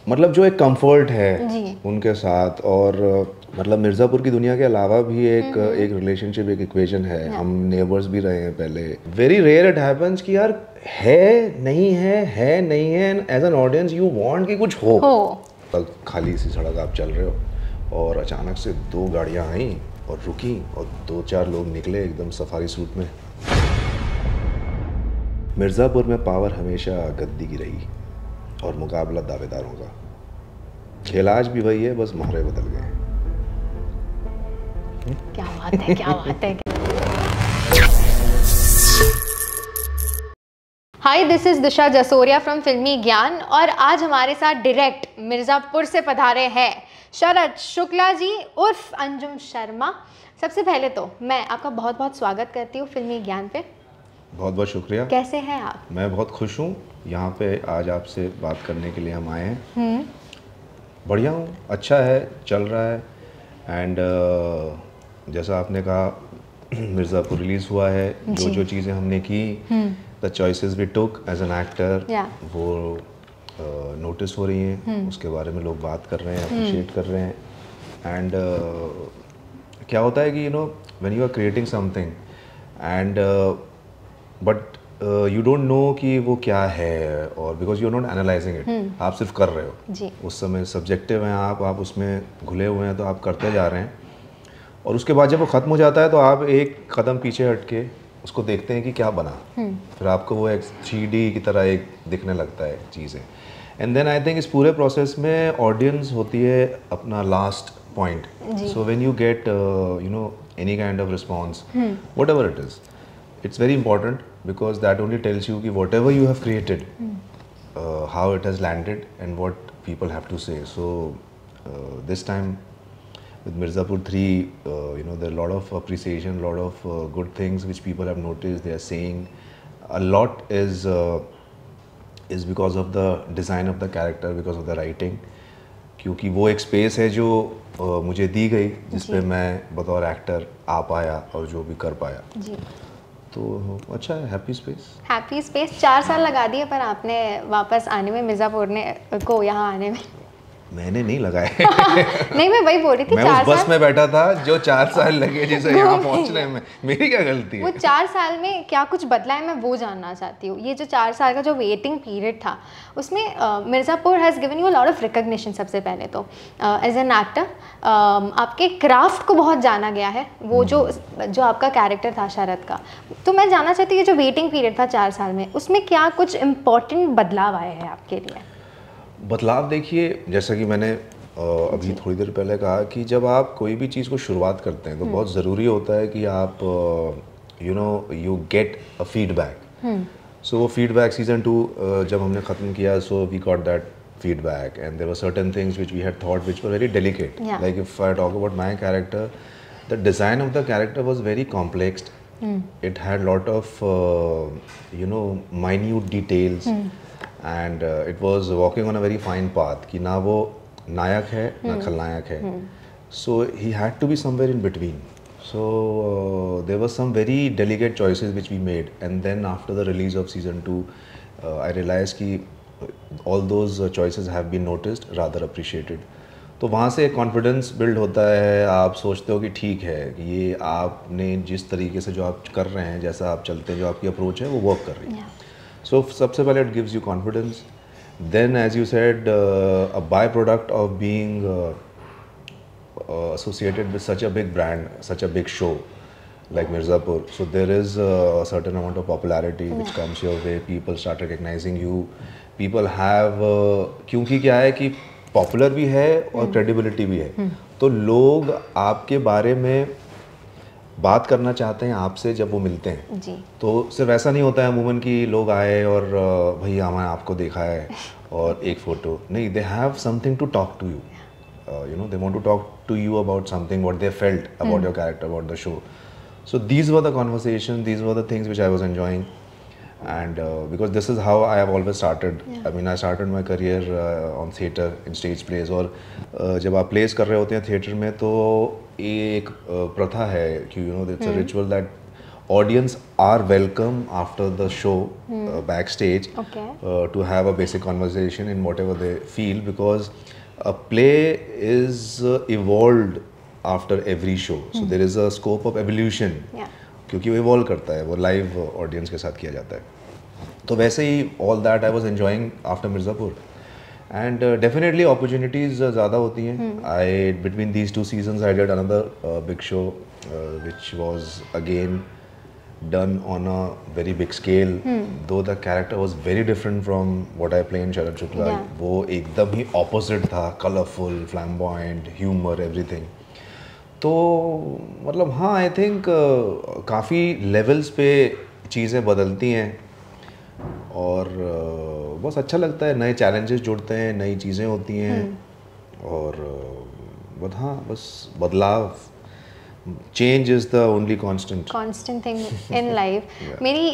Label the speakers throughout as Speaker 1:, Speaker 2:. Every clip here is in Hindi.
Speaker 1: मतलब जो एक कंफर्ट है
Speaker 2: जी।
Speaker 1: उनके साथ, और मतलब मिर्ज़ापुर की दुनिया के अलावा भी एक रिलेशनशिप, एक इक्वेशन है। हम नेबर्स भी रहे हैं पहले। वेरी रेयर इट हैपेंस कि यार है नहीं है, as an audience you want कि कुछ हो। खाली सी सड़क आप चल रहे हो और अचानक से दो गाड़ियां आई और रुकी और दो चार लोग निकले एकदम सफारी सूट में। मिर्ज़ापुर में पावर हमेशा गद्दी की रही और मुकाबला दावेदारों का। खेल आज भी वही है, बस मोहरे बदल गए।
Speaker 2: क्या बात है, क्या बात है। Hi, this is Disha Jasoria from Filmy Gyan और आज हमारे साथ डायरेक्ट मिर्ज़ापुर से पधारे हैं शरद शुक्ला जी उर्फ अंजुम शर्मा। सबसे पहले तो मैं आपका बहुत बहुत स्वागत करती हूँ फिल्मी ज्ञान पे।
Speaker 1: बहुत बहुत शुक्रिया।
Speaker 2: कैसे हैं आप?
Speaker 1: मैं बहुत खुश हूँ, यहाँ पे आज आपसे बात करने के लिए हम आए हैं। बढ़िया हूँ, अच्छा है, चल रहा है। एंड जैसा आपने कहा मिर्ज़ापुर रिलीज़ हुआ है, जो चीज़ें हमने की, the choices we took as an actor, वो नोटिस हो रही हैं। उसके बारे में लोग बात कर रहे हैं, अप्रिशिएट कर रहे हैं। एंड क्या होता है कि when you are creating something and but you don't know कि वो क्या है, और because you are not analysing it, आप सिर्फ कर रहे हो
Speaker 2: जी।
Speaker 1: उस समय सब्जेक्टिव हैं आप उसमें घुले हुए हैं, तो आप करते जा रहे हैं। और उसके बाद जब वो ख़त्म हो जाता है तो आप एक कदम पीछे हट के उसको देखते हैं कि क्या बना। फिर आपको वो एक 3D की तरह एक दिखने लगता है चीज़ें। एंड देन आई थिंक इस पूरे प्रोसेस में ऑडियंस होती है अपना last point. So when you get any kind of response, what ever it is, it's very important because that only tells you कि whatever you have created, how it has landed and what people have to say. So this time with Mirzapur 3, there are a lot of appreciation, a lot of good things which people have noticed. They are saying a lot is because of the design of the character, because of the writing. क्योंकि वो एक स्पेस है जो मुझे दी गई, जिस पे मैं बतौर एक्टर आ पाया और जो भी कर पाया जी। तो अच्छा है, हैप्पी स्पेस।
Speaker 2: 4 साल लगा दिए पर आपने वापस आने में, मिर्ज़ापुर को यहाँ आने में।
Speaker 1: मैंने नहीं लगाए।
Speaker 2: नहीं, मैं वही बोल रही थी,
Speaker 1: मैं उस बस में बैठा था जो 4 साल लगे जिसे यहाँ पहुँचने में। मेरी क्या गलती है?
Speaker 2: वो 4 साल में क्या कुछ बदला है, मैं वो जानना चाहती हूँ। ये जो 4 साल का जो वेटिंग पीरियड था, उसमें Mirzapur has given you a lot of recognition. सबसे पहले तो एज एन एक्टर आपके क्राफ्ट को बहुत जाना गया है। वो जो आपका कैरेक्टर था शरद का, तो मैं जानना चाहती हूँ, जो वेटिंग पीरियड था 4 साल में, उसमें क्या कुछ इम्पोर्टेंट बदलाव आए हैं आपके लिए?
Speaker 1: बदलाव देखिए, जैसा कि मैंने अभी थोड़ी देर पहले कहा कि जब आप कोई भी चीज़ को शुरुआत करते हैं तो बहुत ज़रूरी होता है कि आप you get a feedback. So वो फीडबैक सीज़न 2 जब हमने ख़त्म किया, so we got that feedback and there were certain things which we had thought which were very delicate. Like if I talk about my character, the design of the character was very complex. It had lot of minute details and it was walking on a very fine path कि ना वो नायक है ना खलनायक है. So he had to be somewhere in between. So there were some very delicate choices which we made, and then after the release of season 2 I realized कि all those choices have been noticed, rather appreciated. तो वहाँ से एक कॉन्फिडेंस बिल्ड होता है। आप सोचते हो कि ठीक है, ये आपने जिस तरीके से जो आप कर रहे हैं, जैसा आप चलते हैं, जो आपकी अप्रोच है वो वर्क कर रही है। सो सबसे पहले it gives you confidence. Then as you said, a by product of being associated with such a big brand, such a big show like Mirzapur, so there is a certain amount of popularity which comes your way. People start recognizing you. People have क्योंकि क्या है कि पॉपुलर भी है और क्रेडिबिलिटी भी है, तो लोग आपके बारे में बात करना चाहते हैं आपसे जब वो मिलते हैं जी। तो सिर्फ ऐसा नहीं होता है अमूमन कि लोग आए और भैया हमने आपको देखा है और एक फ़ोटो नहीं, they have something to talk to you. They want to talk to you about something, what they felt about your character, about the show. So these were the conversations, these were the things which I was enjoying, and because this is how I have always started. I mean, I started my career on theatre, in stage plays. और जब आप plays कर रहे होते हैं theatre में, तो एक प्रथा है कि it's a ritual that audience are welcome after the show backstage
Speaker 2: Okay.
Speaker 1: to have a basic conversation in whatever they feel, because a play is evolved after every show, so there is a scope of evolution.
Speaker 2: Yeah.
Speaker 1: क्योंकि वो इवॉल्व करता है, वो लाइव ऑडियंस के साथ किया जाता है। तो वैसे ही all that I was enjoying after Mirzapur, and definitely opportunities ज़्यादा होती हैं। I between these 2 seasons I did another big show which was again done on a very big scale, though the character was very different from what I play in Sharad Shukla.
Speaker 2: Yeah.
Speaker 1: वो एकदम ही opposite था, colorful, flamboyant, humor, everything. तो मतलब हाँ, आई थिंक काफ़ी लेवल्स पे चीज़ें बदलती हैं, और बस अच्छा लगता है, नए चैलेंजेस जुड़ते हैं, नई चीज़ें होती हैं, और बट हाँ, बस बदलाव, change is the only
Speaker 2: constant thing in life. मेरी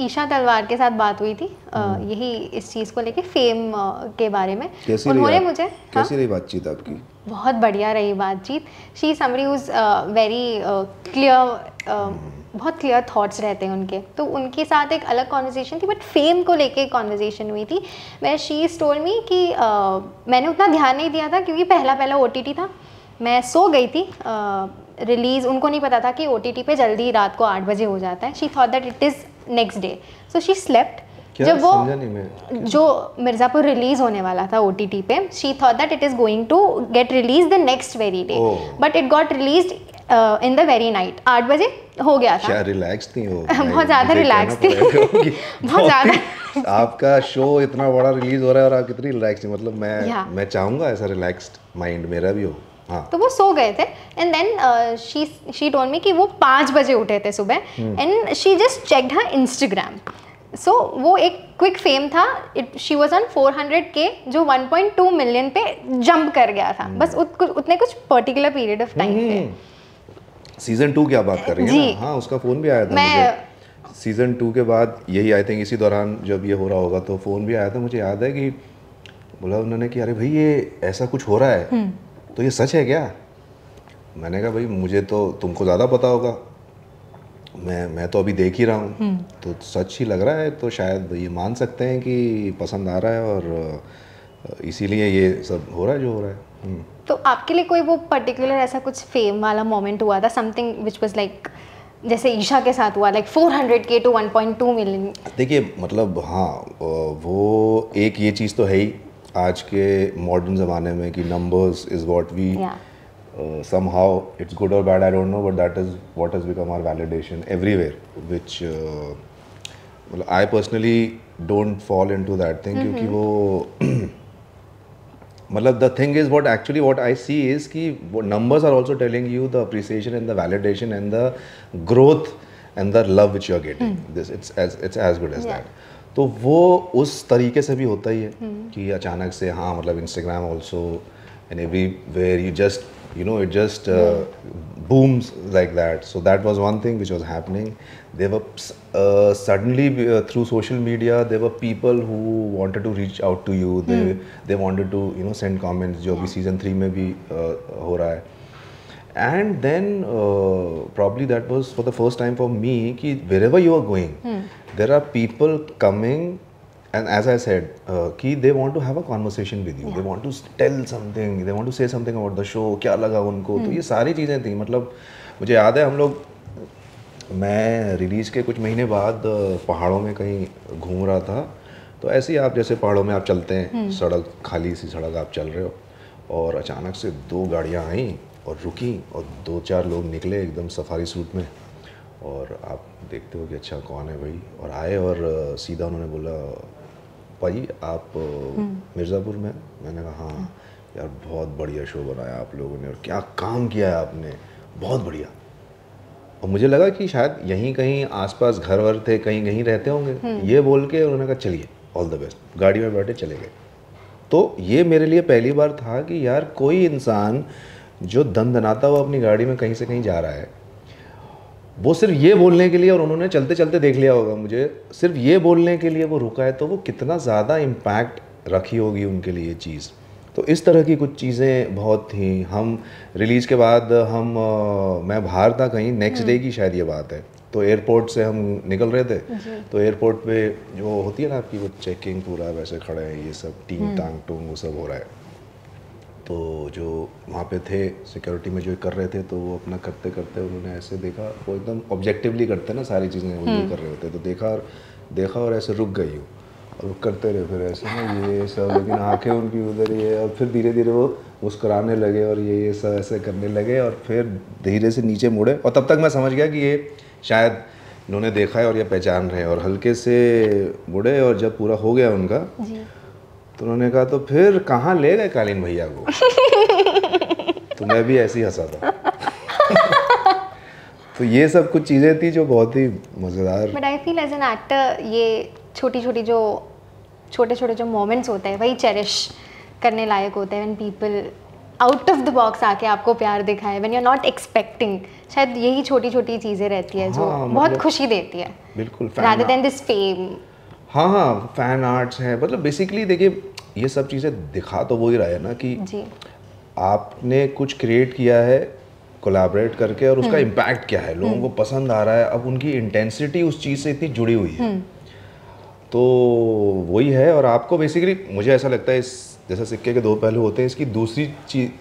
Speaker 2: ईशा तलवार के साथ बात हुई थी यही इस चीज़ को लेके, फेम के बारे में। उन्होंने मुझे
Speaker 1: कैसी रही बातचीत आपकी?
Speaker 2: बहुत बढ़िया रही बातचीत। She summary whose very clear, बहुत क्लियर थॉट्स रहते हैं उनके, तो उनके साथ एक अलग कॉन्वर्जेशन थी, बट फेम को लेके कॉन्वर्जेशन हुई थी। मैं शी टोल्ड मी कि मैंने उतना ध्यान नहीं दिया था क्योंकि पहला OTT था, मैं सो गई थी। रिलीज़ उनको नहीं पता था कि OTT पे जल्दी रात को 8 बजे हो जाता है। She thought that it is next day, so she slept. जब वो जो मिर्ज़ापुर रिलीज़ होने वाला था OTT पे, she thought that it is going to get release the next very day, but it got released in the very night. 8 बजे हो गया था।
Speaker 1: क्या रिलैक्स थी वो?
Speaker 2: बहुत ज़्यादा रिलैक्स थी। बहुत ज़्यादा।
Speaker 1: आपका शो इतना बड़ा रिलीज हो रहा है और आप कितनी रिलैक्स थी? मतलब मैं चाहूँगा ऐसा रिलैक्स्ड माइंड मेरा भी हो। हाँ।
Speaker 2: तो वो सो गए थे, and then she told me कि वो 5 बजे उठे थे सुबह, and she just checked her Instagram. So वो एक क्विक फेम था, शी वॉज ऑन 400K जो 1.2 मिलियन पे जंप कर गया था, बस उतने कुछ पर्टिकुलर पीरियड ऑफ टाइम पे।
Speaker 1: सीजन 2 की आप बात कर रही हैं ना? हाँ, उसका फ़ोन भी आया था मुझे सीजन 2 के बाद, यही आई थिंक इसी दौरान जब ये हो रहा होगा, तो फ़ोन भी आया था। मुझे याद है कि बोला उन्होंने कि अरे भाई ये ऐसा कुछ हो रहा है, तो ये सच है क्या? मैंने कहा भाई मुझे तो, तुमको ज़्यादा पता होगा, मैं तो अभी देख ही रहा हूँ, तो सच ही लग रहा है, तो शायद ये मान सकते हैं कि पसंद आ रहा है, और इसीलिए ये सब हो रहा है जो हो रहा है।
Speaker 2: तो आपके लिए कोई वो पर्टिकुलर ऐसा कुछ फेम वाला मोमेंट हुआ था, समथिंग विच वाज लाइक जैसे ईशा के साथ हुआ, लाइक 400K टू 1.2 मिलियन?
Speaker 1: देखिए मतलब हाँ, वो एक ये चीज़ तो है ही आज के मॉडर्न ज़माने में कि numbers is what we somehow, it's good or bad I don't know, but that is what has become our validation everywhere, which I personally don't fall into that thing, क्योंकि वो मतलब the thing is what I see is कि numbers are also telling you the appreciation and the validation and the growth and the love which you are getting. It's as good as that. तो वो उस तरीके से भी होता ही है कि अचानक से, हाँ मतलब Instagram also and everywhere you just it just booms like that. So that was one thing which was happening. There were suddenly through social media there were people who wanted to reach out to you. They wanted to send comments, जो अभी season 3 में भी हो रहा है. And then probably that was for the first time for me कि wherever you are going, there are people coming, and as I said कि they want to have a conversation with you. They want to tell something. They want to say something about the show. क्या लगा उनको? तो ये सारी चीज़ें थी. मतलब मुझे याद है हम लोग, मैं रिलीज़ के कुछ महीने बाद पहाड़ों में कहीं घूम रहा था, तो ऐसे ही आप जैसे पहाड़ों में आप चलते हैं, सड़क खाली सी सड़क आप चल रहे हो, और अचानक से 2 गाड़ियाँ आईं और रुकी, और 2-4 लोग निकले एकदम सफारी सूट में, और आप देखते हो कि अच्छा कौन है भाई, और आए और सीधा उन्होंने बोला भाई आप मिर्ज़ापुर में? मैंने कहा हाँ यार, बहुत बढ़िया शो बनाया आप लोगों ने, और क्या काम किया है आपने, बहुत बढ़िया। और मुझे लगा कि शायद यहीं कहीं आसपास घर वर थे, कहीं कहीं रहते होंगे, ये बोल के उन्होंने कहा चलिए ऑल द बेस्ट, गाड़ी में बैठे चले गए। तो ये मेरे लिए पहली बार था कि यार कोई इंसान जो दनदनाता हुआ अपनी गाड़ी में कहीं से कहीं जा रहा है, वो सिर्फ ये बोलने के लिए, और उन्होंने चलते चलते देख लिया होगा मुझे, सिर्फ ये बोलने के लिए वो रुका है, तो वो कितना ज़्यादा इम्पैक्ट रखी होगी उनके लिए ये चीज़। तो इस तरह की कुछ चीज़ें बहुत थी। हम रिलीज़ के बाद मैं बाहर था कहीं, नेक्स्ट डे की शायद ये बात है, तो एयरपोर्ट से हम निकल रहे थे, तो एयरपोर्ट पे जो होती है ना आपकी वो चेकिंग, पूरा वैसे खड़े हैं ये सब टींग टांग टूंग वो सब हो रहा है। तो जो वहाँ पे थे सिक्योरिटी में जो कर रहे थे, तो वो अपना करते करते उन्होंने ऐसे देखा, वो एकदम ऑब्जेक्टिवली करते हैं ना सारी चीज़ें, वो ये कर रहे होते, तो देखा और ऐसे रुक गई हो, और वो करते रहे फिर ऐसे ना ये सब, लेकिन आंखें उनकी उधर ही है, और फिर धीरे धीरे वो मुस्कुराने लगे और ये सब ऐसे करने लगे, और फिर धीरे से नीचे मुड़े, और तब तक मैं समझ गया कि ये शायद इन्होंने देखा है और ये पहचान रहे हैं, और हल्के से मुड़े, और जब पूरा हो गया उनका तो उन्होंने कहा तो फिर कहाँ ले गए कालीन भैया को। तो मैं भी ऐसे ही हंसा था। तो ये सब कुछ चीज़ें थी जो बहुत ही मज़ेदार।
Speaker 2: But I feel as an actor ये छोटे छोटे जो मोमेंट्स होते हैं वही चेरिश करने लायक होते हैं, when people out of the box आके आपको प्यार दिखाए, when you are not expecting. शायद यही छोटी छोटी चीज़ें रहती है जो बहुत खुशी देती है,
Speaker 1: बिल्कुल,
Speaker 2: रादर देन दिस फेम।
Speaker 1: हाँ, फैन आर्ट्स हैं, मतलब बेसिकली देखिए ये सब चीज़ें दिखा तो वो ही रहा है ना कि
Speaker 2: जी,
Speaker 1: आपने कुछ क्रिएट किया है कोलैबोरेट करके, और उसका इम्पैक्ट क्या है, लोगों को पसंद आ रहा है, अब उनकी इंटेंसिटी उस चीज़ से इतनी जुड़ी हुई है, तो वही है। और आपको बेसिकली मुझे ऐसा लगता है, इस जैसा सिक्के के दो पहलू होते हैं, इसकी दूसरी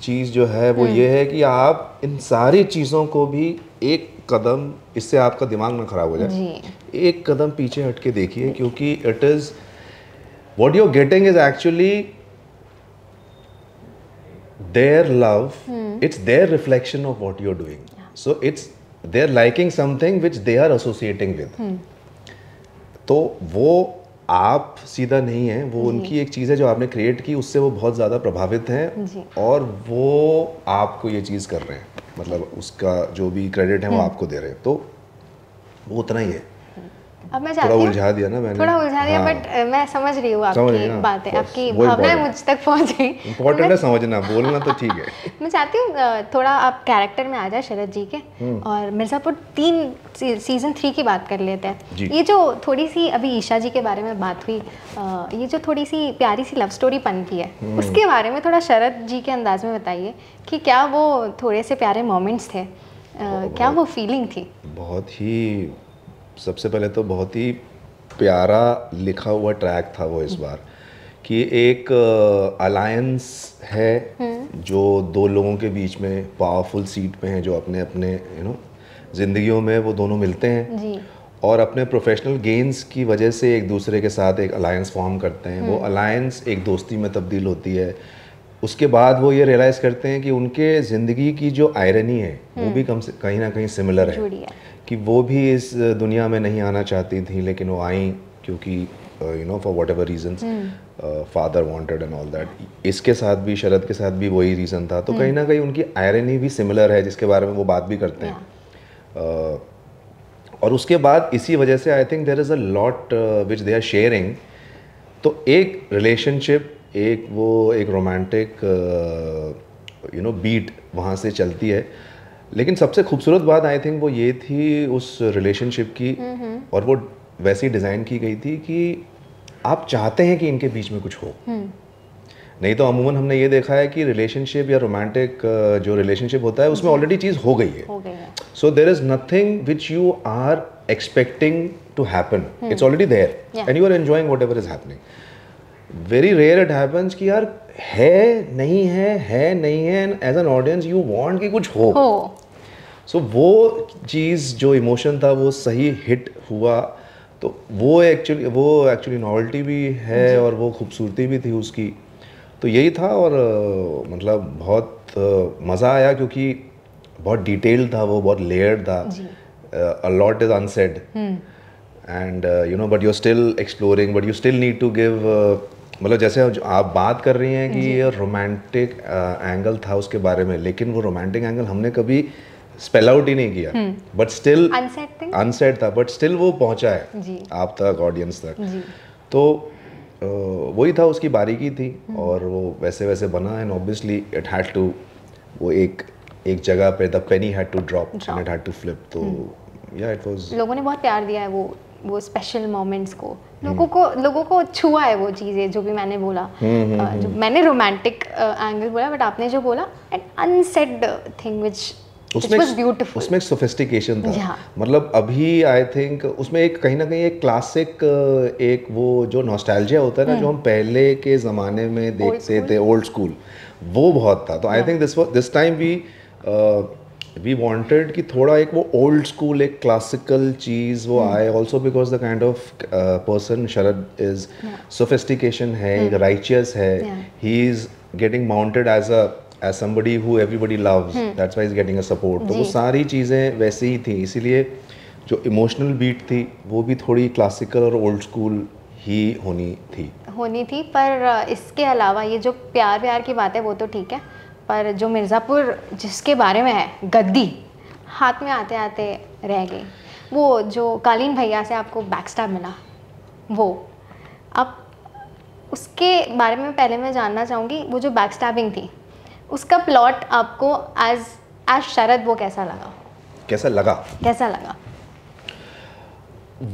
Speaker 1: चीज़ जो है वो ये है कि आप इन सारी चीज़ों को भी एक कदम, इससे आपका दिमाग ना खराब हो जाए, एक कदम पीछे हट के देखिए, क्योंकि it is what you are getting is actually their love, it's their reflection of what you're doing, so it's they're liking something which they are associating with, तो वो आप सीधा नहीं है, वो उनकी एक चीज़ है जो आपने क्रिएट की, उससे वो बहुत ज़्यादा प्रभावित हैं, और वो आपको ये चीज़ कर रहे हैं, मतलब उसका जो भी क्रेडिट है वो आपको दे रहे हैं, तो वो उतना ही है।
Speaker 2: अब मैं
Speaker 1: थोड़ा उलझा दिया ना मैंने,
Speaker 2: थोड़ा उलझा दिया, बट मैं समझ रही हूँ आपकी बातें, आपकी भावनाएं मुझ तक पहुँच गई।
Speaker 1: इम्पोर्टेंट है समझना, बोलना तो ठीक है।
Speaker 2: मैं चाहती हूँ थोड़ा आप कैरेक्टर में आ जाए शरद जी के, और मिर्ज़ापुर 3 सीज़न 3 की बात कर लेते हैं। ये जो थोड़ी सी अभी ईशा जी के बारे में बात हुई, ये जो थोड़ी सी प्यारी सी लव स्टोरी पनती है, उसके बारे में थोड़ा शरद जी के अंदाज में बताइए कि क्या वो थोड़े से प्यारे मोमेंट्स थे, क्या वो फीलिंग थी?
Speaker 1: बहुत ही, सबसे पहले तो बहुत ही प्यारा लिखा हुआ ट्रैक था वो इस बार, कि एक अलायंस है जो दो लोगों के बीच में पावरफुल सीट पे हैं, जो अपने अपने ज़िंदगियों में वो दोनों मिलते हैं जी, और अपने प्रोफेशनल गेन्स की वजह से एक दूसरे के साथ एक अलायंस फॉर्म करते हैं। वो अलायंस एक दोस्ती में तब्दील होती है। उसके बाद वो ये रियलाइज़ करते हैं कि उनके ज़िंदगी की जो आयरनी है वो भी कहीं ना कहीं सिमिलर है, कि वो भी इस दुनिया में नहीं आना चाहती थी, लेकिन वो आई क्योंकि for whatever reasons father wanted and all that. इसके साथ भी, शरद के साथ भी वही रीज़न था, तो कहीं ना कहीं उनकी आयरनी भी सिमिलर है, जिसके बारे में वो बात भी करते हैं। और उसके बाद इसी वजह से I think there is a lot which they are sharing. तो एक रिलेशनशिप, एक रोमांटिक बीट वहाँ से चलती है, लेकिन सबसे खूबसूरत बात आई थिंक वो ये थी उस रिलेशनशिप की, और वो वैसे ही डिज़ाइन की गई थी कि आप चाहते हैं कि इनके बीच में कुछ हो। नहीं तो अमूमन हमने ये देखा है कि रिलेशनशिप या रोमांटिक जो रिलेशनशिप होता है उसमें ऑलरेडी चीज़ हो गई है, so there is nothing which you are expecting to happen, it's already there and you are enjoying whatever is happening. Very rare it happens कि यार है नहीं है, and as an audience you want कि कुछ हो। सो वो चीज़, जो इमोशन था वो सही हिट हुआ, तो वो एक्चुअली नॉवेल्टी भी है और वो खूबसूरती भी थी उसकी, तो यही था। और मतलब बहुत मज़ा आया क्योंकि बहुत डिटेल्ड था वो, बहुत लेयर्ड था, a lot is unsaid and but you are still exploring, but you still need to give, मतलब जैसे आप बात कर रही हैं कि ये रोमांटिक एंगल था उसके बारे में, लेकिन वो रोमांटिक एंगल हमने कभी स्पेल आउट ही नहीं किया, बट स्टिल अनसेड था, बट स्टिल वो पहुंचा है आप तक, ऑडियंस तक। तो वही था, उसकी बारीकी थी और वो वैसे वैसे बना, and obviously it had to, वो एक जगह पे the penny had to drop and it had to flip. तो या इट वाज,
Speaker 2: लोगों ने बहुत प्यार दिया है वो स्पेशल मोमेंट्स को, लोगों को छुआ है वो चीज़ें, जो भी मैंने बोला, जो मैंने रोमांटिक एंगल बोला, बट आपने जो बोला एन अनसेड थिंग विच
Speaker 1: उसमें एक सोफिस्टिकेशन था। मतलब अभी आई थिंक उसमें एक कहीं ना कहीं एक क्लासिक एक वो जो नॉस्टैल्जिया होता है ना, जो हम पहले के ज़माने में देखते थे, ओल्ड स्कूल, वो बहुत था। तो I think this time we wanted कि थोड़ा एक वो ओल्ड स्कूल एक क्लासिकल चीज़ वो आए, also because the kind of person Sharad is sophistication है, एक राइचियस है, he is getting mounted as somebody who everybody loves, that's why he's getting a support. तो वो सारी चीज़ें वैसे ही थी, इसीलिए जो इमोशनल बीट थी वो भी थोड़ी क्लासिकल और ओल्ड स्कूल ही होनी थी।
Speaker 2: पर इसके अलावा ये जो प्यार की बात है वो तो ठीक है, पर जो मिर्ज़ापुर जिसके बारे में है, गद्दी हाथ में आते आते रह गई, वो जो कालीन भैया से आपको बैकस्टैब मिला, वो अब उसके बारे में पहले मैं जानना चाहूँगी, वो जो बैकस्टैबिंग थी उसका प्लॉट आपको एज शरद वो कैसा लगा?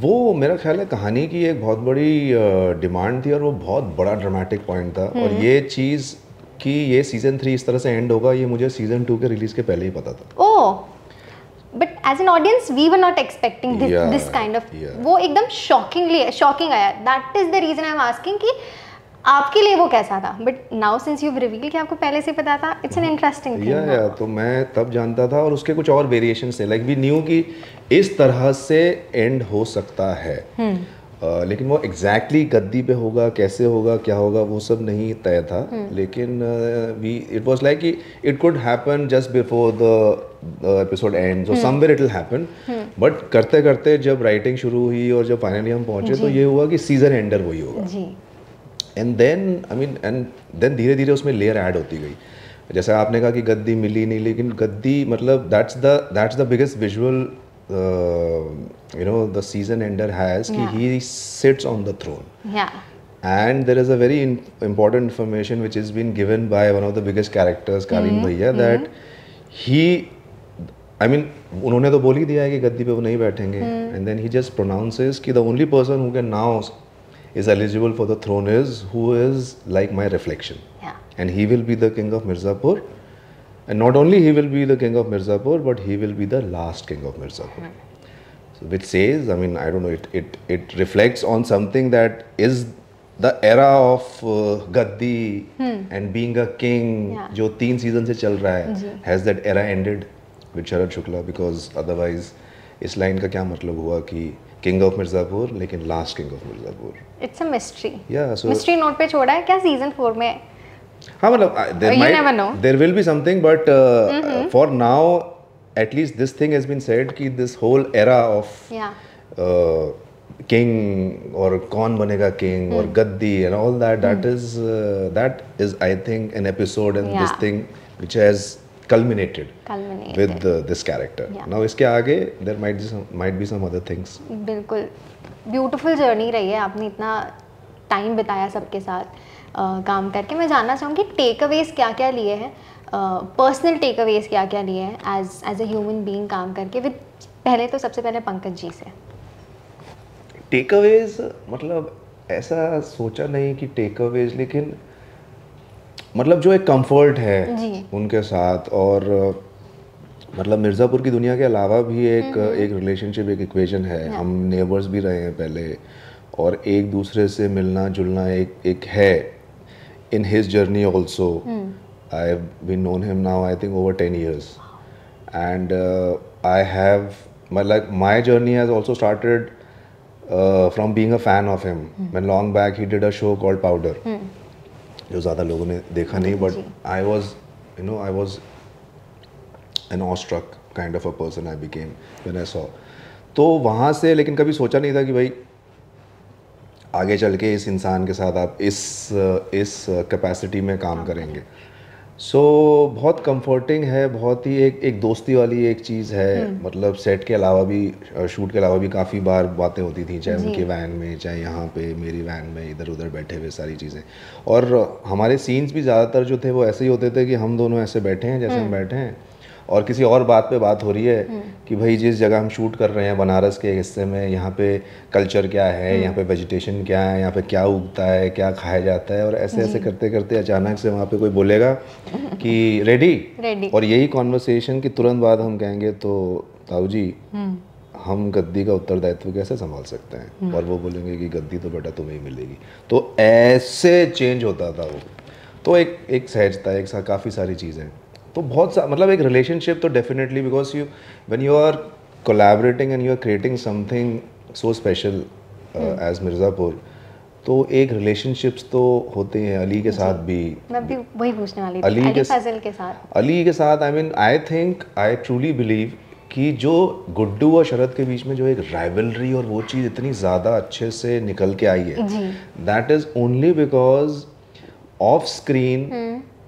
Speaker 1: वो मेरा ख्याल है कहानी की एक बहुत बड़ी डिमांड थी और वो बहुत बड़ा ड्रामेटिक पॉइंट था। और ये चीज़ कि ये सीज़न 3 इस तरह से एंड होगा, ये मुझे सीज़न 2 के रिलीज़ के पहले ही पता था।
Speaker 2: Oh, but as an audience we were not expecting this kind of, वो एकदम शॉकिंग आया। That is the reason I am asking कि आपके लिए वो कैसा था, but now since you reveal कि आपको पहले से पता था, इट्स एन इंटरेस्टिंग थिंग।
Speaker 1: तो मैं तब जानता था और उसके कुछ और वेरिएशंस थे, लाइक वी न्यू कि इस तरह से एंड हो सकता है, लेकिन वो एग्जैक्टली गद्दी पे होगा, कैसे होगा, क्या होगा, वो सब नहीं तय था। लेकिन इट वाज लाइक कि it could happen just before the episode and, so somewhere it will happen. But करते करते जब राइटिंग शुरू हुई और जब फाइनली हम पहुंचे तो ये हुआ कि सीजन एंडर वही होगा। एंड देन धीरे धीरे उसमें लेयर ऐड होती गई। जैसे आपने कहा कि गद्दी मिली नहीं, लेकिन गद्दी मतलब that's the biggest visual the season ender has, कि he sits on the throne, and there is a very important information which has been given by one of the biggest characters, कालीन भैया, that उन्होंने तो बोल ही दिया है कि गद्दी पे वो नहीं बैठेंगे, and then he just pronounces कि the only person who can now is eligible for the throne is who is like my reflection, and he will be the king of Mirzapur, and not only he will be the king of Mirzapur, but he will be the last king of Mirzapur. So which says, I don't know, it reflects on something that is the era of Gaddi and being a king, जो 3 season से चल रहा है, has that era ended with Sharad Shukla? Because otherwise इस लाइन का क्या मतलब हुआ कि किंग ऑफ मिर्जापुर लेकिन last king of Mirzapur?
Speaker 2: It's a mystery. Mystery note पे छोड़ा है क्या सीजन 4 में?
Speaker 1: हाँ, मतलब there will be something, but for now at least this thing has been said कि this whole era of king और कौन बनेगा किंग और गद्दी and all that is I think an episode in this thing which has culminated with this character. Now इसके आगे there might be some other things.
Speaker 2: बिल्कुल ब्यूटीफुल जर्नी रही है, आपने इतना टाइम बिताया सबके साथ काम करके। मैं जानना चाहूँगी टेक अवेज क्या क्या लिए हैं, पर्सनल टेक अवेज क्या क्या लिए हैं एज अ ह्यूमन बीइंग काम करके, विद पहले तो सबसे पहले पंकज जी से।
Speaker 1: टेक अवेज मतलब ऐसा सोचा नहीं कि टेक अवेज, लेकिन मतलब जो एक कंफर्ट है उनके साथ, और मतलब मिर्ज़ापुर की दुनिया के अलावा भी एक रिलेशनशिप, एक इक्वेशन है। हम नेबर्स भी रहे हैं पहले, और एक दूसरे से मिलना जुलना एक है in his journey also. I have been known him now I think over 10 years, एंड आई हैव my journey has also started from being a fan of him. When long back he did a show called Powder, जो ज़्यादा लोगों ने देखा नहीं, but I was an awestruck kind of a person I became when I saw. तो वहाँ से लेकिन कभी सोचा नहीं था कि भाई आगे चल के इस इंसान के साथ आप इस कैपेसिटी में काम करेंगे। सो बहुत कंफर्टिंग है, बहुत ही एक दोस्ती वाली एक चीज़ है। मतलब सेट के अलावा भी, शूट के अलावा भी काफ़ी बार बातें होती थी, चाहे उनके वैन में, चाहे यहाँ पे मेरी वैन में, इधर उधर बैठे हुए सारी चीज़ें। और हमारे सीन्स भी ज़्यादातर जो थे वो ऐसे ही होते थे कि हम दोनों ऐसे बैठे हैं जैसे हम बैठे हैं, और किसी और बात पे बात हो रही है कि भाई जिस जगह हम शूट कर रहे हैं बनारस के हिस्से में, यहाँ पे कल्चर क्या है, यहाँ पे वेजिटेशन क्या है, यहाँ पे क्या उगता है, क्या खाया जाता है, और ऐसे ऐसे करते करते अचानक से वहाँ पे कोई बोलेगा कि रेडी, और यही कॉन्वर्सेशन की तुरंत बाद हम कहेंगे तो ताऊ जी हम गद्दी का उत्तरदायित्व कैसे संभाल सकते हैं, और वो बोलेंगे कि गद्दी तो बेटा तुम्हें ही मिलेगी। तो ऐसे चेंज होता था वो। तो एक सहजता, एक काफ़ी सारी चीज़ें, तो बहुत सा मतलब एक रिलेशनशिप तो definitely, because you when you are collaborating and you are creating something so special as Mirzapur, तो एक रिलेशनशिप्स तो होते हैं। अली के साथ भी,
Speaker 2: मैं भी वही पूछने वाली थी, अली फजल के साथ I mean I think, I truly believe कि जो गुड्डू और शरद के बीच में जो एक राइवलरी और वो चीज़ इतनी ज़्यादा अच्छे से निकल के आई है, that is only because of screen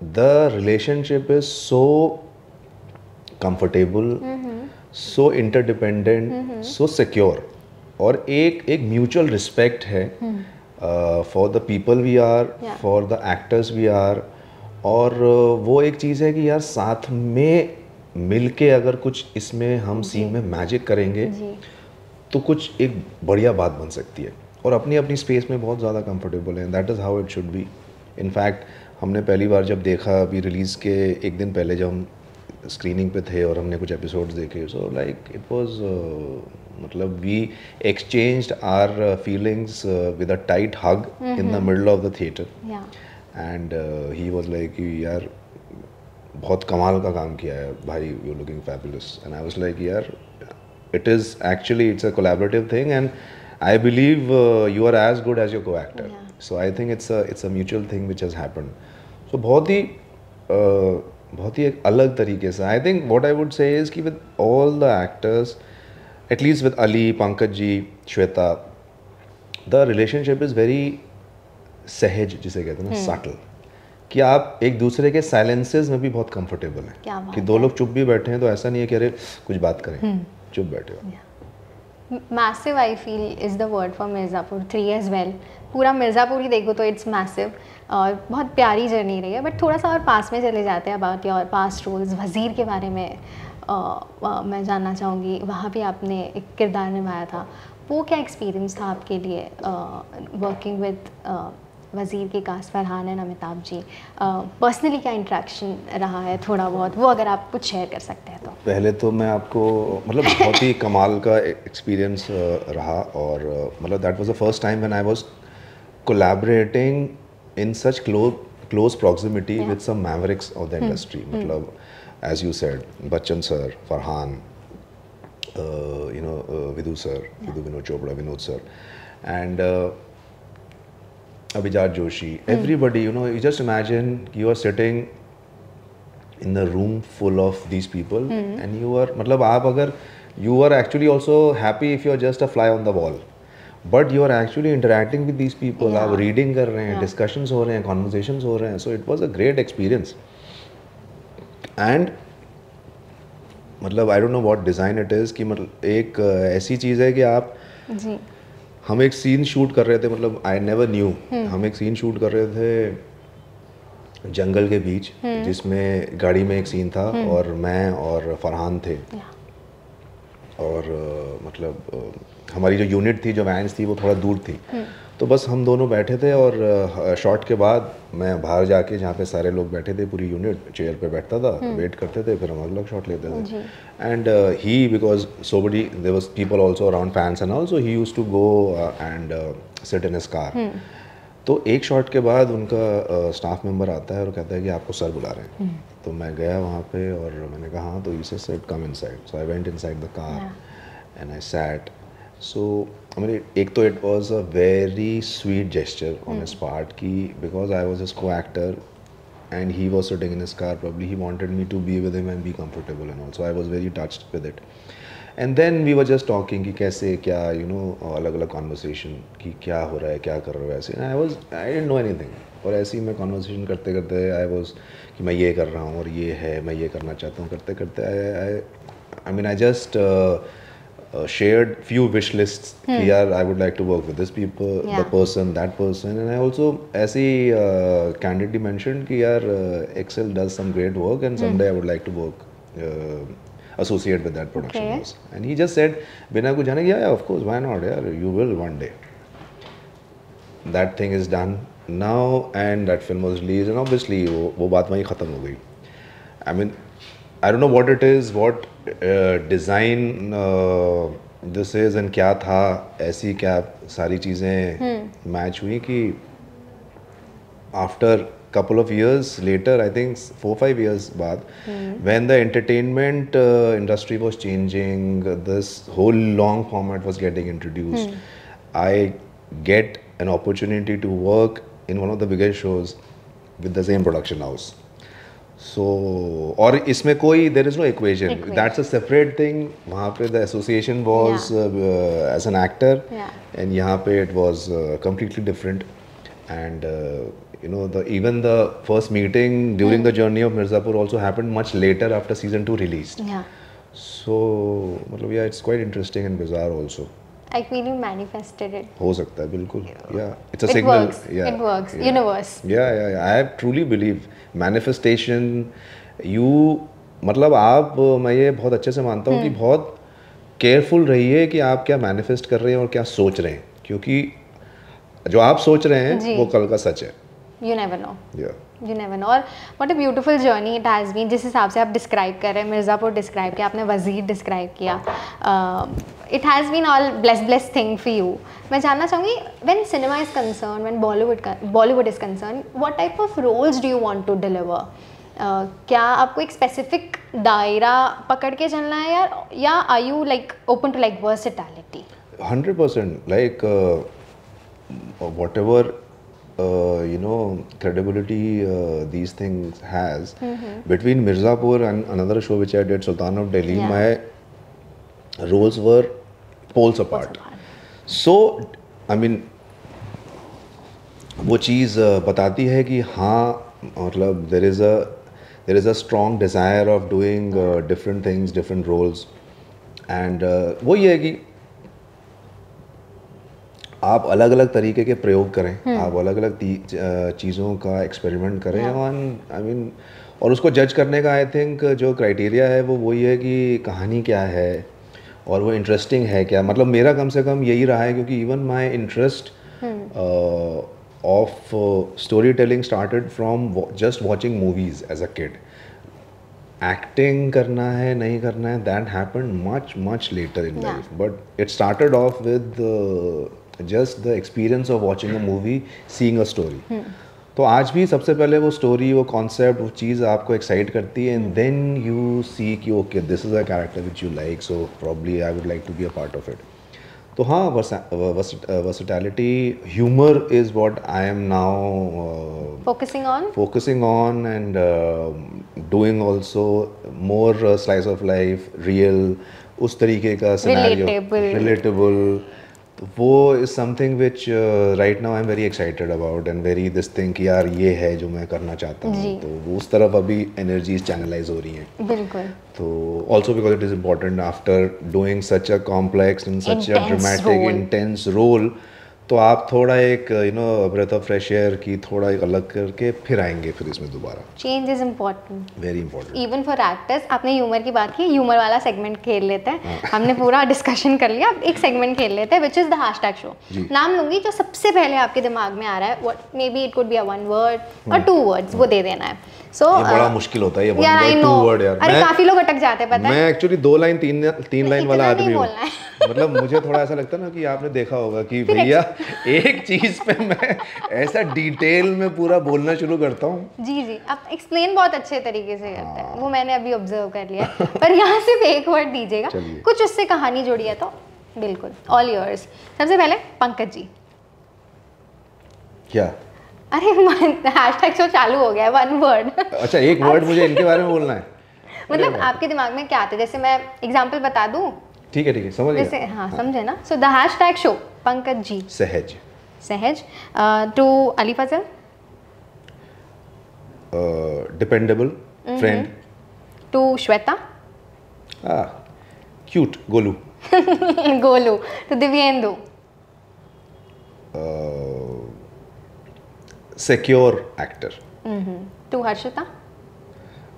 Speaker 2: the relationship is so comfortable, so interdependent, so secure, और एक म्यूचुअल रिस्पेक्ट है for the people we are, for the actors we are, और वो एक चीज़ है कि यार साथ में मिलके अगर कुछ इसमें हम सीन में मैजिक करेंगे तो कुछ एक बढ़िया बात बन सकती है, और अपनी अपनी स्पेस में बहुत ज़्यादा कंफर्टेबल है। That is how it should be. In fact हमने पहली बार जब देखा, अभी रिलीज़ के एक दिन पहले जब हम स्क्रीनिंग पे थे और हमने कुछ एपिसोड्स देखे, सो लाइक इट वाज मतलब we exchanged our feelings with a tight hug in the middle of the theatre, and he was like यार बहुत कमाल का काम किया है भाई, you looking fabulous, and I was like यार it is actually it's a collaborative thing, and I believe you are as good as your co actor, so I think it's a mutual thing which has happened. So बहुत ही एक अलग तरीके से I think what I would say is कि with all the actors, at least with Ali, Pankaj ji, Shweta, the relationship is very सहज, जिसे कहते हैं ना, सटल, कि आप एक दूसरे के साइलेंसेस में भी बहुत कंफर्टेबल हैं, कि दो लोग चुप भी बैठे हैं तो ऐसा नहीं है कि अरे कुछ बात करें, चुप बैठे हो। Massive I feel is the word for Mirzapur 3 as well. पूरा मिर्ज़ापुर ही देखो तो इट्स मैसिव, और बहुत प्यारी जर्नी रही है। बट थोड़ा सा और पास में चले जाते हैं, अबाउट योर पास्ट रोल्स। वज़ीर के बारे में मैं जानना चाहूँगी, वहाँ भी आपने एक किरदार निभाया था, वो क्या एक्सपीरियंस था आपके लिए वर्किंग विद वज़ीर के cast Farhan and Amitabh ji? Personally क्या इंटरेक्शन रहा है, थोड़ा बहुत वो अगर आप कुछ शेयर कर सकते हैं तो।
Speaker 1: पहले तो मैं आपको मतलब बहुत ही कमाल का एक्सपीरियंस रहा, और मतलब that was the first time when I was collaborating in such close proximity with some mavericks of the industry. मतलब as you said, Bachchan sir, Farhan, you know Vidhu sir, Vidhu Vinod Chopra, Vinod sir, and Abhijat Joshi, everybody, you know, you just imagine you are sitting in the room full of these people, and you are, मतलब आप अगर you are actually also happy if you are just a fly on the wall, but you are actually interacting with these people, आप reading कर रहे हैं, discussions हो रहे हैं, conversations हो रहे हैं, so it was a great experience, and मतलब I don't know what design it is, कि मतलब एक ऐसी चीज़ है कि आप जी हम एक सीन शूट कर रहे थे, मतलब आई नेवर न्यू, हम एक सीन शूट कर रहे थे जंगल के बीच, जिसमें गाड़ी में एक सीन था और मैं और फरहान थे, और मतलब हमारी जो यूनिट थी, जो वैन्स थी, वो थोड़ा दूर थी, तो बस हम दोनों बैठे थे, और शॉट के बाद मैं बाहर जाके जहाँ पे सारे लोग बैठे थे, पूरी यूनिट चेयर पे बैठता था, वेट करते थे, फिर हम अगला शॉट लेते थे, and he because somebody there was people also around, fans and all, so he used to go and sit in his car. तो एक शॉट के बाद उनका स्टाफ मेंबर आता है और कहता है कि आपको सर बुला रहे हैं, तो मैं गया वहाँ पे और मैंने कहा हाँ, तो he said come inside, so I went inside the car and I sat. So I mean, एक तो it was a very sweet gesture on his part, कि because I was his co-actor and he was sitting in his car, probably he wanted me to be with him and be comfortable and all, so I was very touched with it. And then we were just talking कि कैसे क्या, you know, अलग अलग conversation कि क्या हो रहा है, क्या कर रहे हो ऐसे, and I didn't know anything, और ऐसे ही मैं conversation करते करते I was कि मैं ये कर रहा हूँ और ये है, मैं ये करना चाहता हूँ, करते करते I mean I just shared few wish lists कि यार I would like to work with this people, the person, that person, and I also ऐसे candidly mentioned कि यार Excel does some great work and someday I would like to work associate with that production
Speaker 2: Okay.
Speaker 1: house. And he just said, बिना कुछ जाने, yeah, of course, why not, यार, you will one day. That thing is done now, and that film was released, and obviously वो बात वहीं ख़त्म हो गई. I mean, I don't know what it is, what design this is, and क्या था, ऐसी क्या सारी चीज़ें मैच हुई कि after couple of years later, I think 4-5 years बाद, when the entertainment industry was changing, this whole long format was getting introduced, I get an opportunity to work in one of the biggest shows with the same production house. So, और इसमें कोई there is no equation. That's a separate thing. वहाँ पे the association was as an actor, and यहाँ पे it was completely different. And you know, even the first meeting during the journey of Mirzapur also happened much later after season 2 released.
Speaker 2: Yeah.
Speaker 1: So, मतलब yeah, it's quite interesting and bizarre also.
Speaker 2: I feel you manifested it.
Speaker 1: हो सकता है बिल्कुल. Yeah, it's a
Speaker 2: It
Speaker 1: signal.
Speaker 2: works.
Speaker 1: Yeah,
Speaker 2: It works.
Speaker 1: yeah.
Speaker 2: Universe.
Speaker 1: Yeah. I truly believe manifestation. You मतलब आप, मैं ये बहुत अच्छे से मानता हूँ कि बहुत केयरफुल रहिए कि आप क्या मैनिफेस्ट कर रहे हैं और क्या सोच रहे हैं, क्योंकि जो आप सोच रहे हैं वो कल का सच है.
Speaker 2: You never know.
Speaker 1: Yeah.
Speaker 2: You never know. और what a beautiful journey it has been. जिस हिसाब से आप डिस्क्राइब कर रहे हैं, मिर्ज़ापुर डिस्क्राइब किया, आपने वज़ीर डिस्क्राइब किया. It has been all blessed thing for you. मैं जानना चाहूँगी, when cinema is concerned, when Bollywood is concerned, what type of roles do you want to deliver? क्या आपको एक specific दायरा पकड़ के चलना है या are you like open to like versatility?
Speaker 1: 100%. Like whatever you know, credibility these things has. Between Mirzapur and another show which I did, Sultan of Delhi, my roles were poles apart. So I mean, वो चीज़ बताती है कि हाँ, मतलब there is a strong desire of doing different things, different roles, and वो ये है कि आप अलग अलग तरीके के प्रयोग करें, आप अलग अलग चीज़ों का एक्सपेरिमेंट करें, आई मीन, और उसको जज करने का आई थिंक जो क्राइटेरिया है वो वही है कि कहानी क्या है और वो इंटरेस्टिंग है क्या. मतलब मेरा कम से कम यही रहा है, क्योंकि even my interest of story telling started from just watching movies as a kid. Acting करना है नहीं करना है, that happened much later in life, but it started off with just the experience of watching a movie, seeing a story. तो आज भी सबसे पहले वो स्टोरी, वो कॉन्सेप्ट, वो चीज़ आपको एक्साइट करती है, एंड देन यू सी कि okay this is a character which you like, so probably I would like to be a part of it. तो हाँ, versatility, humour is what I am now focusing on and doing also more slice of life, real, उस तरीके का scenario, relatable. वो is something which right now I am very excited about and very this thing कि यार ये है जो मैं करना चाहता हूँ. तो वो उस तरफ अभी एनर्जीज चैनलाइज हो रही हैं.
Speaker 2: बिल्कुल.
Speaker 1: तो also because it is important after doing such a complex and such a dramatic intense role, तो आप थोड़ा एक you know breath of fresh air की थोड़ा एक अलग करके फिर आएंगे फिर इसमें दोबारा.
Speaker 2: Change is important,
Speaker 1: very important,
Speaker 2: even for actors. आपने ह्यूमर की बात की, ह्यूमर वाला सेगमेंट खेल लेते हैं. हमने पूरा डिस्कशन कर लिया, अब एक सेगमेंट खेल लेते हैं which is the hashtag show. नाम लूंगी जो सबसे पहले आपके दिमाग में आ रहा है, may be it could be a 1 word और 2 words, वो दे देना है.
Speaker 1: So, ये बड़ा मुश्किल होता है ये 1 word 2 word यार.
Speaker 2: अरे काफी लोग अटक जाते हैं, पता है.
Speaker 1: मैं एक्चुअली 2 लाइन 3 लाइन वाला आदमी हूँ. मतलब मुझे थोड़ा ऐसा लगता है ना कि आपने देखा होगा कि भैया एक चीज पे मैं ऐसा डिटेल में पूरा बोलना शुरू करता हूँ. जी
Speaker 2: आप एक्सप्लेन बहुत अच्छे तरीके से करते हैं, वो मैंने अभी ऑब्जर्व कर लिया. पर यहाँ सिर्फ एक वर्ड दीजिएगा, कुछ उससे कहानी जोड़ी है तो बिल्कुल ऑल योर्स. सबसे पहले पंकज जी.
Speaker 1: क्या?
Speaker 2: अरे हैशटैग शो चालू हो गया है, 1 word.
Speaker 1: अच्छा, एक वर्ड मुझे इनके बारे में बोलना है.
Speaker 2: मतलब आपके दिमाग में क्या आता है, जैसे मैं एग्जांपल बता दूं.
Speaker 1: ठीक है समझ गया.
Speaker 2: जैसे हाँ समझे ना. So the hashtag show Pankaj ji. सहज. To Ali Fazal.
Speaker 1: Dependable friend.
Speaker 2: To Shweta.
Speaker 1: Cute Golu.
Speaker 2: Golu. To Divyendu.
Speaker 1: secure actor.
Speaker 2: To Harshita.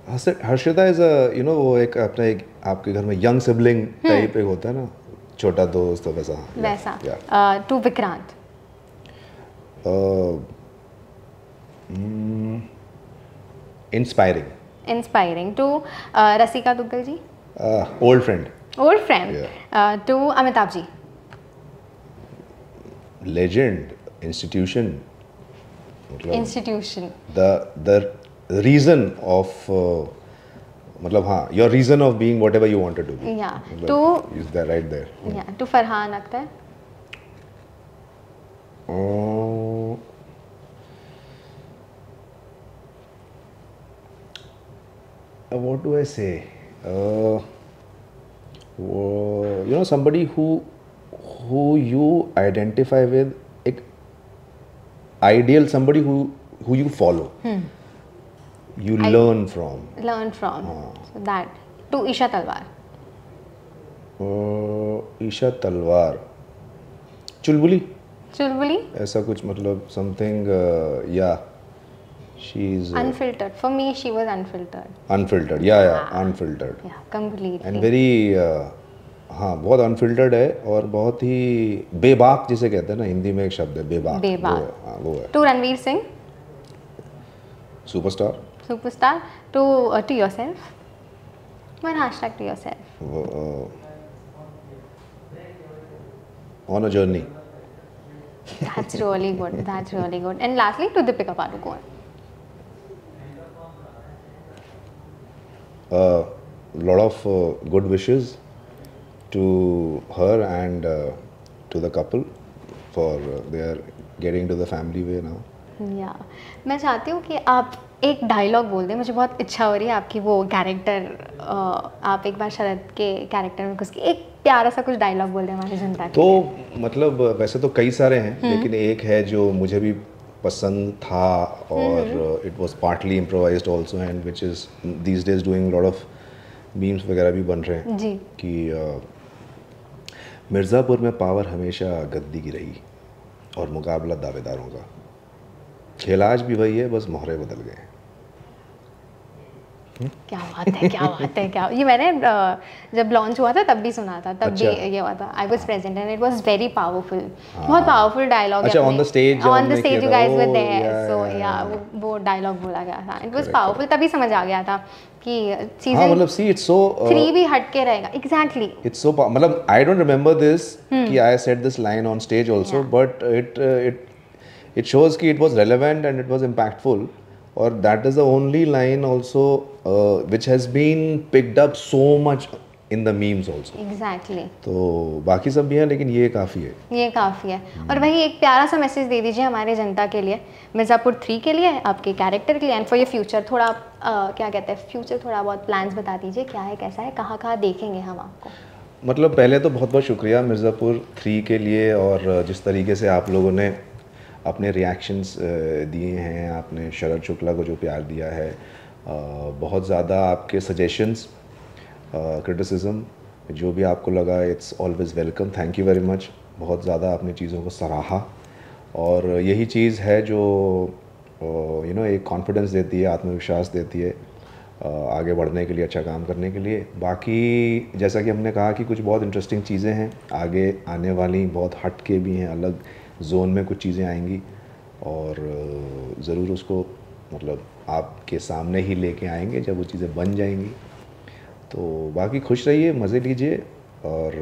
Speaker 1: Harshita is you know वो एक अपना एक आपके घर में यंग सिबलिंग टाइप एक होता है ना, छोटा दोस्त तो वैसा
Speaker 2: वैसा। To Vikrant,
Speaker 1: inspiring.
Speaker 2: Inspiring. To Rasika Dugal ji,
Speaker 1: old friend.
Speaker 2: Old friend. To Amitabh ji,
Speaker 1: legend, institution,
Speaker 2: institution.
Speaker 1: The reason of मतलब हाँ, your reason of being whatever you wanted to be,
Speaker 2: yeah to
Speaker 1: is that right there.
Speaker 2: Yeah to Farhan Akhtar,
Speaker 1: what do I say? You know, somebody who you identify with, एक ideal, somebody who you follow, you learn from.
Speaker 2: So that. To Isha Talwar,
Speaker 1: Isha तलवार, चुलबुली,
Speaker 2: चुलबुली।
Speaker 1: ऐसा कुछ मतलब something, yeah, she's
Speaker 2: Unfiltered. For me, she was unfiltered.
Speaker 1: unfiltered, yeah, unfiltered,
Speaker 2: Yeah, completely.
Speaker 1: and very हाँ, बहुत अनफिल्टर्ड है और बहुत ही बेबाक जिसे कहते हैं ना, हिंदी में एक शब्द है बेबाक,
Speaker 2: बेबाक।
Speaker 1: वो है।
Speaker 2: To Ranveer Singh,
Speaker 1: superstar.
Speaker 2: superstar. To yourself, one hashtag to yourself.
Speaker 1: On a journey.
Speaker 2: That's really good. That's really good. And lastly, to Deepika Padukone.
Speaker 1: Lot of good wishes to her and to the couple for they are getting to the family way now.
Speaker 2: या मैं चाहती हूँ कि आप एक डायलॉग बोल दें, मुझे बहुत इच्छा हो रही है आपकी वो कैरेक्टर, आप एक बार शरद के कैरेक्टर में घुस के एक प्यारा सा कुछ डायलॉग बोल दें हमारी जनता के
Speaker 1: तो
Speaker 2: लिए।
Speaker 1: मतलब वैसे तो कई सारे हैं, लेकिन एक है जो मुझे भी पसंद था और it was partly improvised also and which is these days doing lot of memes वगैरह भी बन रहे हैं
Speaker 2: जी।
Speaker 1: कि मिर्ज़ापुर में पावर हमेशा गद्दी की रही और मुकाबला दावेदारों का, खेल आज भी वही है, बस मोहरे बदल गए।
Speaker 2: क्या बात है, क्या बात है, क्या ये मैंने जब लॉन्च हुआ था तब भी सुना था, तब भी ये हुआ था। I was present and it was very powerful, बहुत पावरफुल डायलॉग है।
Speaker 1: अच्छा, on the stage
Speaker 2: you guys were there, so yeah वो डायलॉग बोला गया था, इट वाज पावरफुल, तभी समझ आ गया था कि चीजें
Speaker 1: मतलब सी इट्स सो
Speaker 2: 3 भी हट के रहेगा। एग्जैक्टली,
Speaker 1: इट्स सो मतलब आई डोंट रिमेंबर दिस कि I said this line on stage also, but it shows कि it was relevant and it was impactful, or that is the only line also which has been picked up so much in the memes also.
Speaker 2: Exactly.
Speaker 1: तो बाकी सब भी हैं लेकिन ये काफ़ी है,
Speaker 2: ये काफ़ी है। और वही एक प्यारा सा मैसेज दे दीजिए हमारे जनता के लिए, मिर्ज़ापुर 3 के लिए, आपके कैरेक्टर के लिए एंड फॉर योर फ्यूचर। थोड़ा क्या कहते हैं फ्यूचर, थोड़ा बहुत प्लान्स बता दीजिए, क्या है, कैसा है, कहाँ कहाँ देखेंगे हम आपको।
Speaker 1: मतलब पहले तो बहुत बहुत शुक्रिया मिर्ज़ापुर 3 के लिए, और जिस तरीके से आप लोगों ने अपने रिएक्शंस दिए हैं, आपने शरद शुक्ला को जो प्यार दिया है, बहुत ज़्यादा आपके सजेशंस, क्रिटिसिज्म जो भी आपको लगा, it's always welcome, thank you very much. बहुत ज़्यादा आपने चीज़ों को सराहा और यही चीज़ है जो यू नो एक कॉन्फिडेंस देती है, आत्मविश्वास देती है आगे बढ़ने के लिए, अच्छा काम करने के लिए। बाकी जैसा कि हमने कहा कि कुछ बहुत इंटरेस्टिंग चीज़ें हैं आगे आने वाली, बहुत हट के भी हैं, अलग जोन में कुछ चीज़ें आएंगी और ज़रूर उसको मतलब आपके सामने ही लेके आएंगे जब वो चीज़ें बन जाएंगी। तो बाकी खुश रहिए, मज़े लीजिए और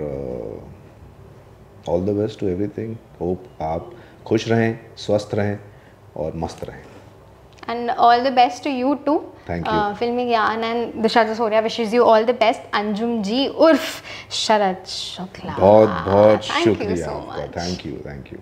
Speaker 1: all the best to everything. Hope आप खुश रहें, स्वस्थ रहें और मस्त रहें।
Speaker 2: And all the best to you too.
Speaker 1: Thank you.
Speaker 2: Filming Yan and Disha Jasoria wishes you all the best. Anjum ji urf Sharad Shukla.
Speaker 1: बहुत बहुत
Speaker 2: Thank you
Speaker 1: शुक्रिया
Speaker 2: so
Speaker 1: आपका,
Speaker 2: much.
Speaker 1: Thank you.